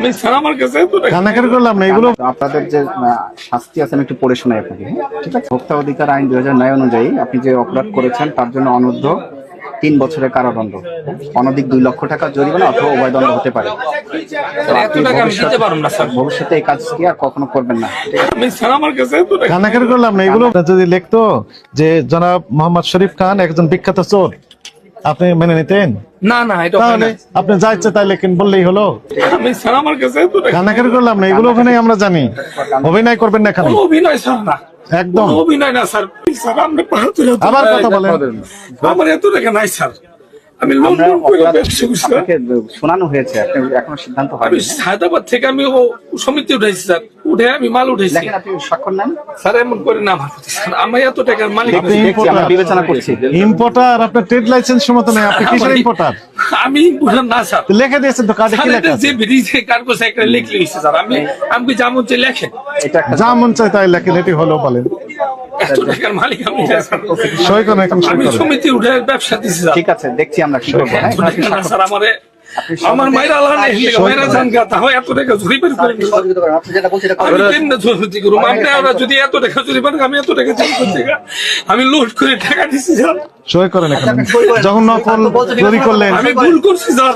আমি স্যার আমার কাছে এত টাকা কান্নাকাটি করলাম না এগুলো। আপনাদের যে শাস্তি আছে আমি একটু পড়ে শোনাই আপনাকে, ঠিক আছে? ভোক্তা অধিকার আইন 2009 অনুযায়ী আপনি যে অপরাধ করেছেন তার জন্য অনূর্ধ্ব 3 বছরের কারাদণ্ড, অনধিক 2 লক্ষ টাকা জরিমানা অথবা উভয় দণ্ড হতে পারে। তো এত আপনি টাকা আমি দিতে পারবো না স্যার। ভবিষ্যতে এই কাজ কি আর কখনো করবেন না, ঠিক আছে? আমি স্যার আমার কাছে এত টাকা কান্নাকাটি করলাম না এগুলো। যদি লিখতো যে জনাব মোহাম্মদ শরীফ খান একজন বিখ্যাত চোর, আপনি মেনে নিতেন? না না এটা হয় তাহলে না। আপনি যা ইচ্ছে তাই লেখেন, বললেই হলো। আমি স্যার আমার কাছে এত টাকা কান্নাকাটি করলাম না এগুলো, ওখানে আমরা জানি অভিনয় করবেন না এখানে, কোনো অভিনয় স্যার না, একদম। কোনো অভিনয় না স্যার। স্যার আমরা আবার কথা বলেন। আমার এত টাকা নাই স্যার। আমি লোন আমরা করে অপরাধ ব্যবসা করছি স্যার। আপনাকে শোনানো হয়েছে, আপনি এখনো সিদ্ধান্ত আমি হয়নি। হায়দ্রাবাদ থেকে আমি ও সমিতি উঠাইছি স্যার, উঠে আমি মাল উঠেছি। দেখেন আপনি স্বাক্ষর নেন, স্যার এমন করে না আমার প্রতি স্যার, আমি এত টাকার মালিক আপনি আমি। দেখছি, আমরা বিবেচনা করছি। ইম্পোর্টার, আপনার ট্রেড লাইসেন্স মতো নেই, আপনি কিসের ইম্পোর্টার? আমি বুঝলাম না স্যার। লিখে দিয়েছেন তো, কাজে কি স্যার, লেখা এটা যে আছে? ব্রিজে কার কোসে একটা লিখলে হইছে স্যার। আমি যেমন যে লেখেন এটা একটা যা মন চায় তাই লেখেন, এটি হলো বলেন। এত টাকার মালিক আমি না স্যার। সই করেন, এখন সই আমি করেন। সমিতি উঠে ব্যবসা দিছি স্যার। ঠিক আছে, দেখছি আমরা কি করবো। হ্যাঁ, এত টাকা না স্যার, আমার মাইরা আল্লাহ নেই, মাইরা জান গা, তাও এত টাকা চুরি করে করেন স্যার। আপনি যেটা বলছেন এটা আমি কেমনে চুরি করব? আপনারা যদি এত টাকা চুরি করেন, আমি এত টাকা চুরি করতে গা, আমি লুট করে টাকা দিছি স্যার। সই করেন এখানে। যখন নকল চুরি করলেন, আমি ভুল করছি স্যার।